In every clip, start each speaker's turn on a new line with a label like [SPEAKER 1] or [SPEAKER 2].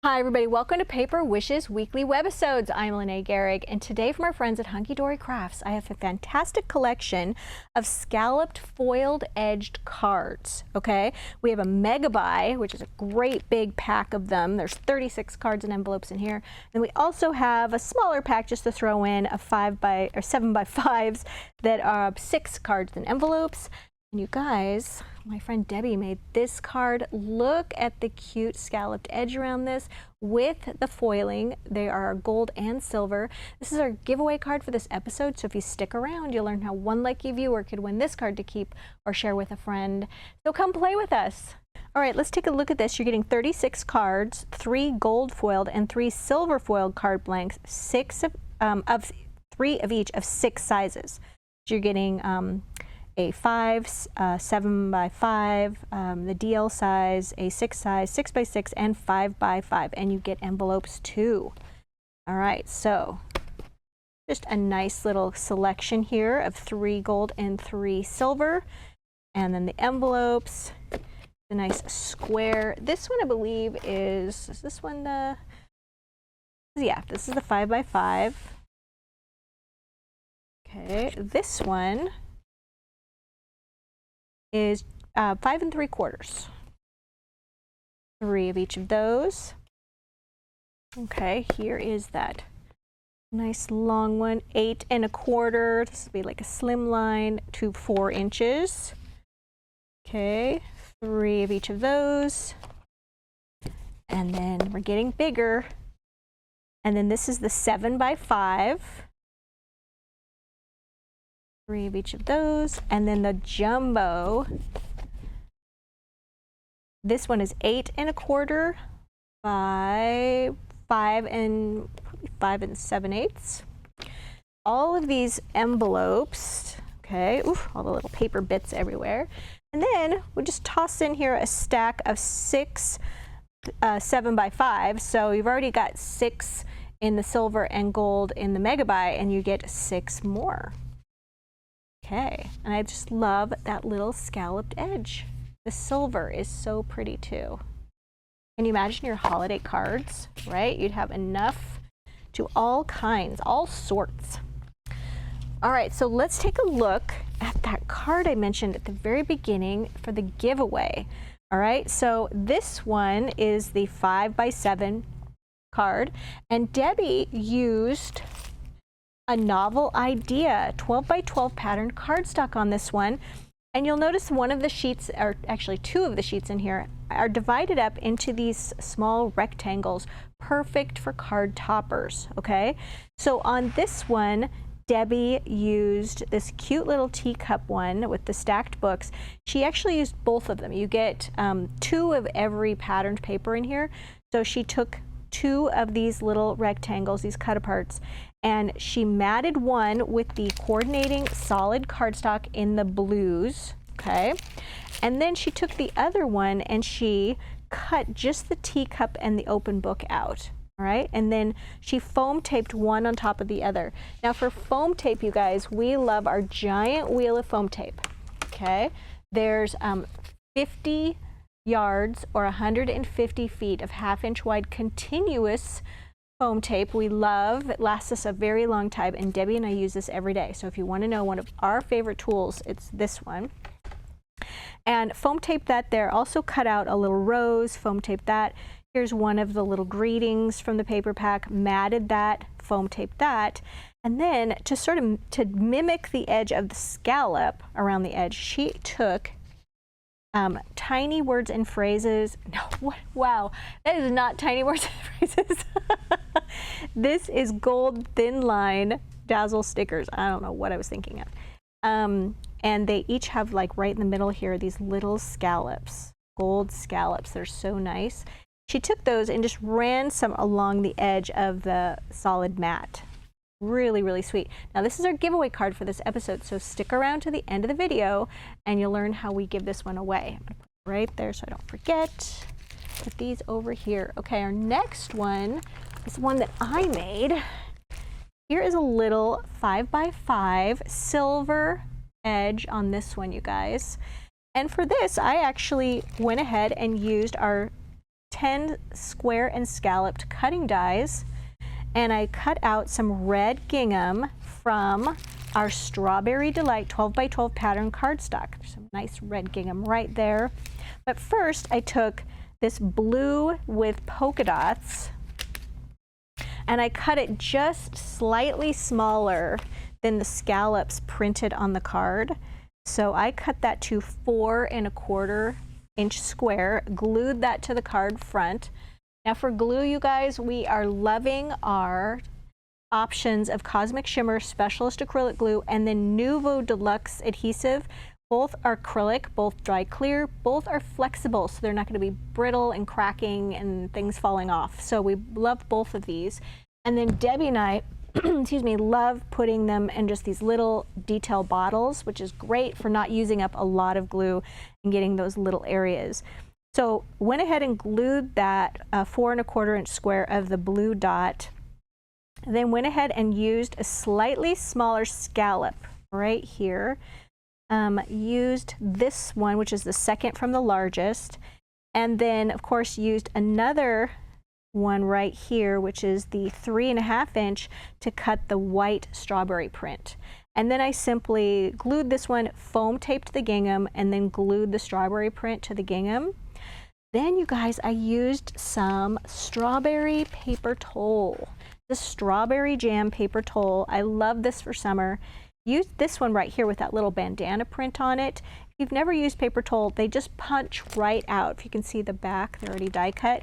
[SPEAKER 1] Hi everybody, welcome to Paper Wishes Weekly Webisodes. I'm Lene Gehrig, and today from our friends at Hunkydory Crafts, I have a fantastic collection of scalloped foiled edged cards, okay? We have a mega buy, which is a great big pack of them. There's 36 cards and envelopes in here. And we also have a smaller pack just to throw in of 7 by 5s that are 6 cards and envelopes. And you guys, my friend Debbie made this card. Look at the cute scalloped edge around this with the foiling. They are gold and silver. This is our giveaway card for this episode, so if you stick around, you'll learn how one lucky viewer could win this card to keep or share with a friend. So come play with us. All right, let's take a look at this. You're getting 36 cards, 3 gold foiled and 3 silver foiled card blanks, 3 of each of 6 sizes. So you're getting a 5, 7 by 5, the DL size, a 6 size, 6 by 6, and 5 by 5, and you get envelopes too. All right, so just a nice little selection here of 3 gold and 3 silver, and then the envelopes, the nice square. This one I believe is this one the? Yeah, this is the 5 by 5. Okay, this one is 5 3/4. 3 of each of those. Okay, here is that nice long one, 8 1/4. This would be like a slim line to 4 inches. Okay, 3 of each of those. And then we're getting bigger. And then this is the 7 by 5. 3 of each of those, and then the jumbo. This one is 8 1/4 by 5 7/8. All of these envelopes, okay, oof, all the little paper bits everywhere. And then we'll just toss in here a stack of 6 7 by 5. So you've already got 6 in the silver and gold in the mega buy, and you get 6 more. Okay, and I just love that little scalloped edge. The silver is so pretty too. Can you imagine your holiday cards, right? You'd have enough to all kinds, all sorts. All right, so let's take a look at that card I mentioned at the very beginning for the giveaway. All right, so this one is the 5 by 7 card, and Debbie used a novel idea, 12 by 12 patterned cardstock on this one. And you'll notice one of the sheets, or actually 2 of the sheets in here, are divided up into these small rectangles, perfect for card toppers, okay? So on this one, Debbie used this cute little teacup one with the stacked books. She actually used both of them. You get 2 of every patterned paper in here. So she took 2 of these little rectangles, these cut aparts, and she matted one with the coordinating solid cardstock in the blues, okay? And then she took the other one and she cut just the teacup and the open book out, all right? And then she foam taped one on top of the other. Now for foam tape, you guys, we love our giant wheel of foam tape, okay? There's 50 yards or 150 feet of 1/2 inch wide continuous foam tape. We love, it lasts us a very long time, and Debbie and I use this every day. So if you want to know one of our favorite tools, it's this one. And foam tape that there, also cut out a little rose, foam tape that. Here's one of the little greetings from the paper pack, matted that, foam tape that. And then to mimic the edge of the scallop around the edge, she took tiny words and phrases. No, wow, that is not tiny words and phrases. This is gold thin line dazzle stickers. I don't know what I was thinking of. And they each have, like right in the middle here, these little scallops, gold scallops. They're so nice. She took those and just ran some along the edge of the solid mat. Really, really sweet. Now this is our giveaway card for this episode, so stick around to the end of the video and you'll learn how we give this one away. I'm gonna put it right there so I don't forget. Put these over here. Okay, our next one is one that I made. Here is a little 5 by 5 silver edge on this one, you guys. And for this, I actually went ahead and used our 10 square and scalloped cutting dies, and I cut out some red gingham from our Strawberry Delight 12 by 12 pattern cardstock. There's some nice red gingham right there. But first I took this blue with polka dots and I cut it just slightly smaller than the scallops printed on the card. So I cut that to 4 1/4 inch square, glued that to the card front. Now for glue, you guys, we are loving our options of Cosmic Shimmer Specialist Acrylic Glue and then Nuvo Deluxe Adhesive. Both are acrylic, both dry clear, both are flexible, so they're not going to be brittle and cracking and things falling off. So we love both of these. And then Debbie and I, excuse me, love putting them in just these little detail bottles, which is great for not using up a lot of glue and getting those little areas. So went ahead and glued that 4 1/4 inch square of the blue dot. Then went ahead and used a slightly smaller scallop right here. Used this one, which is the second from the largest, and then of course used another one right here, which is the 3 1/2 inch to cut the white strawberry print. And then I simply glued this one, foam taped the gingham, and then glued the strawberry print to the gingham. Then you guys, I used some strawberry paper towel. The strawberry jam paper towel. I love this for summer. Use this one right here with that little bandana print on it. If you've never used paper towel, they just punch right out. If you can see the back, they're already die cut.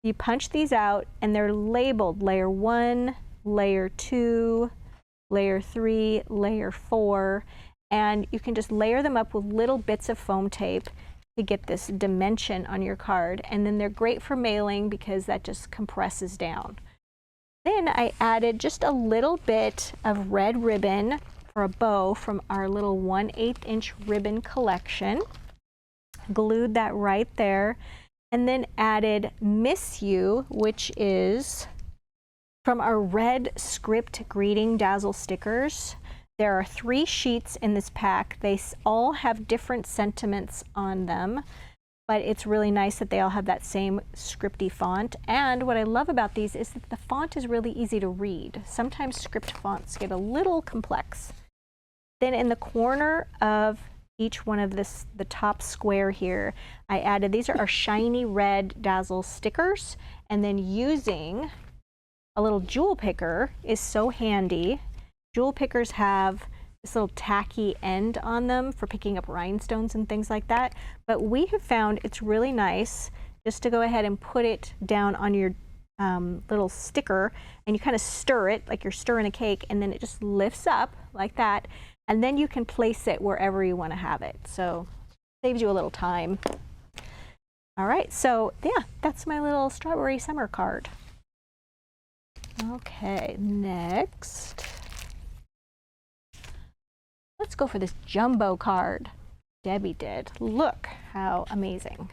[SPEAKER 1] You punch these out and they're labeled layer 1, layer 2, layer 3, layer 4, and you can just layer them up with little bits of foam tape to get this dimension on your card. And then they're great for mailing because that just compresses down. Then I added just a little bit of red ribbon for a bow from our little 1/8 inch ribbon collection. Glued that right there, and then added Miss You, which is from our red script greeting dazzle stickers. There are 3 sheets in this pack. They all have different sentiments on them, but it's really nice that they all have that same scripty font. And what I love about these is that the font is really easy to read. Sometimes script fonts get a little complex. Then in the corner of each one of the top square here, I added, these are our shiny red dazzle stickers, and then using a little jewel picker is so handy. Jewel pickers have this little tacky end on them for picking up rhinestones and things like that. But we have found it's really nice just to go ahead and put it down on your little sticker, and you kind of stir it like you're stirring a cake, and then it just lifts up like that. And then you can place it wherever you want to have it. So saves you a little time. All right, so yeah, that's my little strawberry summer card. Okay, next. Let's go for this jumbo card Debbie did. Look how amazing.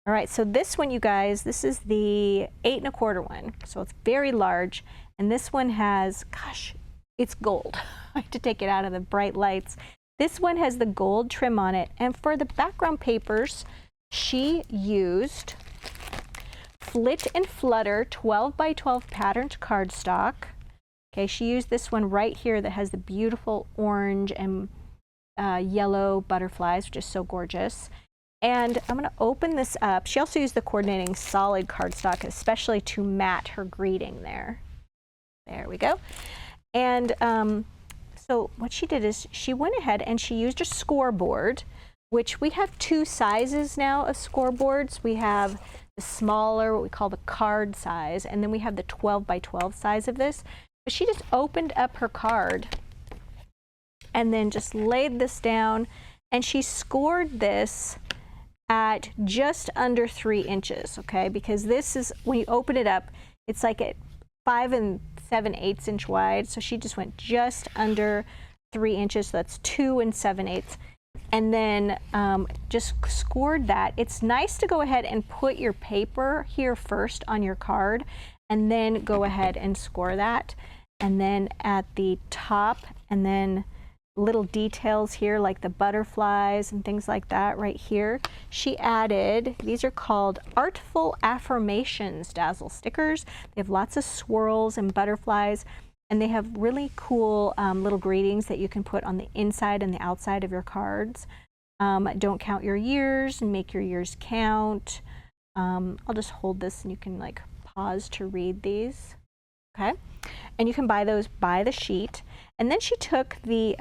[SPEAKER 1] All right, so this one, you guys, this is the 8 1/4 one. So it's very large. And this one has, gosh, it's gold. I have to take it out of the bright lights. This one has the gold trim on it. And for the background papers, she used Flit and Flutter 12 by 12 patterned cardstock. Okay, she used this one right here that has the beautiful orange and yellow butterflies, which is so gorgeous. And I'm going to open this up. She also used the coordinating solid cardstock, especially to mat her greeting there. There we go. And so what she did is she went ahead and she used a scoreboard, which we have 2 sizes now of scoreboards. We have the smaller, what we call the card size, and then we have the 12 by 12 size of this. But she just opened up her card and then just laid this down, and she scored this at just under 3 inches, okay? Because this is, when you open it up, it's like at 5 7/8 inch wide. So she just went just under 3 inches. So that's 2 7/8. And then just scored that. It's nice to go ahead and put your paper here first on your card, and then go ahead and score that. And then at the top, and then little details here like the butterflies and things like that right here. She added, these are called Artful Affirmations Dazzle stickers. They have lots of swirls and butterflies, and they have really cool little greetings that you can put on the inside and the outside of your cards. Don't count your years and make your years count. I'll just hold this and you can like pause to read these. Okay, and you can buy those by the sheet. And then she took the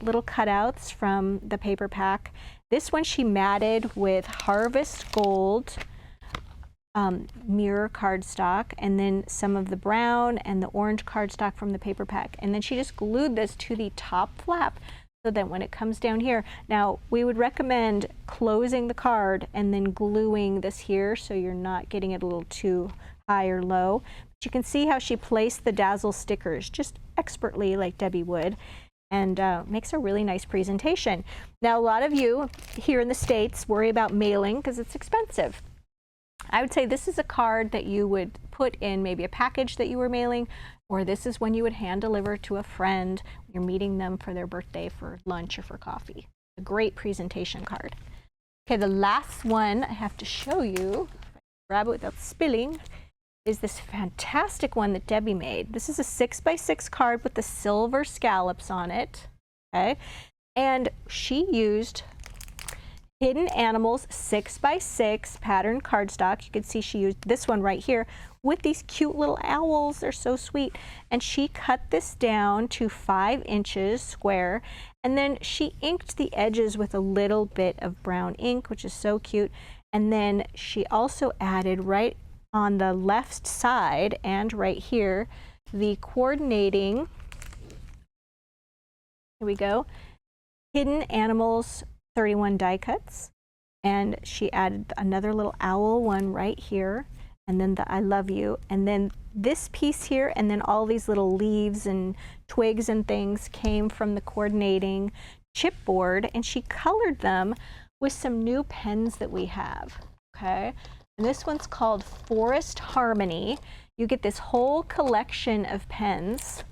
[SPEAKER 1] little cutouts from the paper pack. This one she matted with Harvest Gold mirror cardstock, and then some of the brown and the orange cardstock from the paper pack. And then she just glued this to the top flap so that when it comes down here, now we would recommend closing the card and then gluing this here so you're not getting it a little too high or low. But you can see how she placed the Dazzle stickers just expertly like Debbie would, and makes a really nice presentation. Now a lot of you here in the States worry about mailing because it's expensive. I would say this is a card that you would put in maybe a package that you were mailing, or this is when you would hand deliver to a friend when you're meeting them for their birthday, for lunch, or for coffee. A great presentation card. Okay, the last one I have to show you, grab it without spilling, is this fantastic one that Debbie made. This is a 6x6 card with the silver scallops on it, okay? And she used Hidden Animals 6x6 pattern cardstock. You can see she used this one right here with these cute little owls. They're so sweet. And she cut this down to 5 inches square, and then she inked the edges with a little bit of brown ink, which is so cute. And then she also added right on the left side and right here the coordinating, here we go, Hidden Animals 31 die cuts, and she added another little owl one right here, and then the I love you, and then this piece here, and then all these little leaves and twigs and things came from the coordinating chipboard, and she colored them with some new pens that we have. Okay, and this one's called Forest Harmony. You get this whole collection of pens.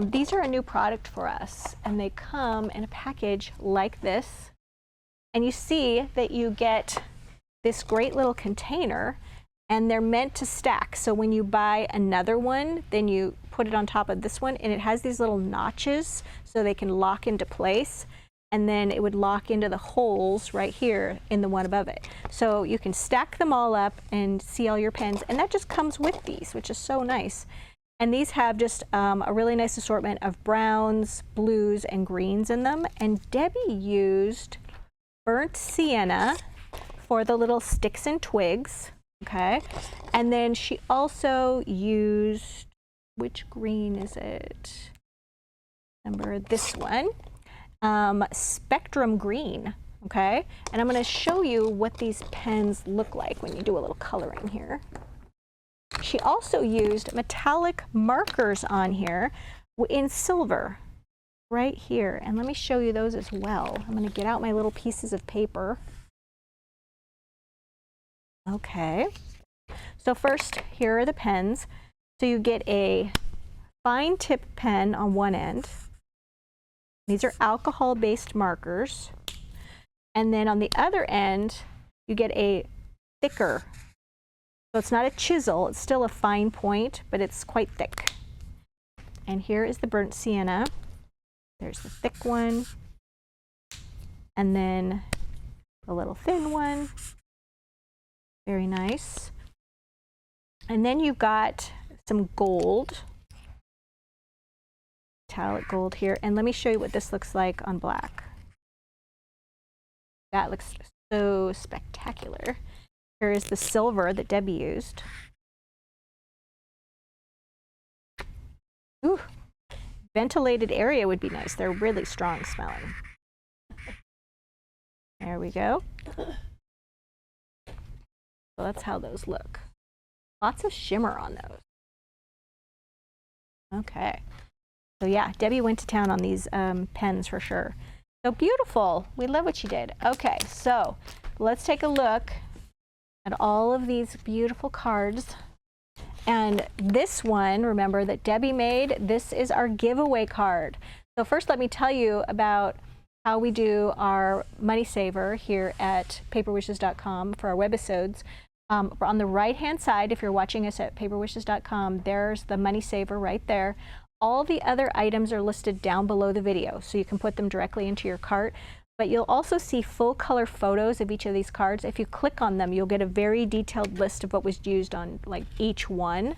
[SPEAKER 1] These are a new product for us, and they come in a package like this. And you see that you get this great little container, and they're meant to stack. So when you buy another one, then you put it on top of this one, and it has these little notches so they can lock into place. And then it would lock into the holes right here in the one above it. So you can stack them all up and see all your pens, and that just comes with these, which is so nice. And these have just a really nice assortment of browns, blues, and greens in them. And Debbie used burnt sienna for the little sticks and twigs, okay? And then she also used, which green is it? Remember this one, Spectrum Green, okay? And I'm gonna show you what these pens look like when you do a little coloring here. She also used metallic markers on here in silver right here, and let me show you those as well. I'm going to get out my little pieces of paper. Okay, so first here are the pens. So you get a fine tip pen on one end. These are alcohol-based markers, and then on the other end you get a thicker. So it's not a chisel, it's still a fine point, but it's quite thick. And here is the burnt sienna. There's the thick one, and then a little thin one. Very nice. And then you've got some gold, metallic gold here. And let me show you what this looks like on black. That looks so spectacular. Here is the silver that Debbie used. Ooh, ventilated area would be nice. They're really strong smelling. There we go. So that's how those look. Lots of shimmer on those. Okay. So yeah, Debbie went to town on these pens for sure. So beautiful. We love what she did. Okay, so let's take a look at all of these beautiful cards. And this one, remember, that Debbie made, this is our giveaway card. So first, let me tell you about how we do our money saver here at paperwishes.com for our webisodes. On the right-hand side, if you're watching us at paperwishes.com, there's the money saver right there. All the other items are listed down below the video, so you can put them directly into your cart. But you'll also see full color photos of each of these cards. If you click on them, you'll get a very detailed list of what was used on like each one.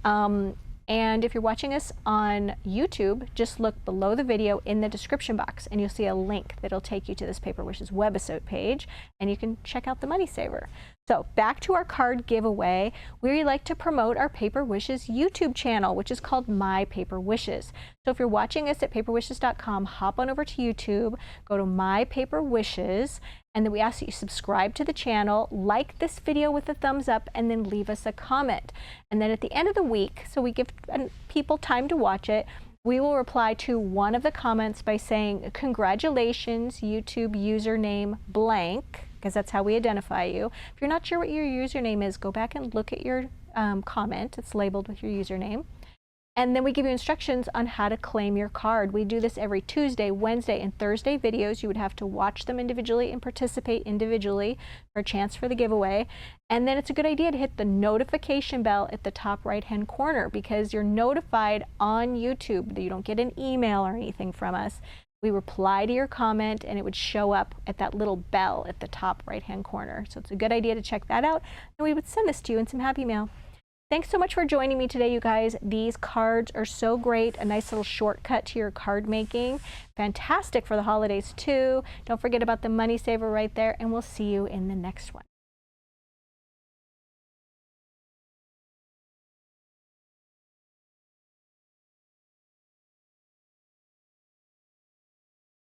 [SPEAKER 1] And if you're watching us on YouTube, just look below the video in the description box and you'll see a link that'll take you to this Paper Wishes webisode page and you can check out the money saver. So back to our card giveaway, we like to promote our Paper Wishes YouTube channel, which is called My Paper Wishes. So if you're watching us at paperwishes.com, hop on over to YouTube, go to My Paper Wishes, and then we ask that you subscribe to the channel, like this video with a thumbs up, and then leave us a comment. And then at the end of the week, so we give people time to watch it, we will reply to one of the comments by saying, congratulations, YouTube username blank, because that's how we identify you. If you're not sure what your username is, go back and look at your comment. It's labeled with your username. And then we give you instructions on how to claim your card. We do this every Tuesday, Wednesday, and Thursday videos. You would have to watch them individually and participate individually for a chance for the giveaway. And then it's a good idea to hit the notification bell at the top right-hand corner because you're notified on YouTube that you don't get an email or anything from us. We reply to your comment and it would show up at that little bell at the top right-hand corner. So it's a good idea to check that out. And we would send this to you in some happy mail. Thanks so much for joining me today, you guys. These cards are so great. A nice little shortcut to your card making. Fantastic for the holidays too. Don't forget about the money saver right there, and we'll see you in the next one.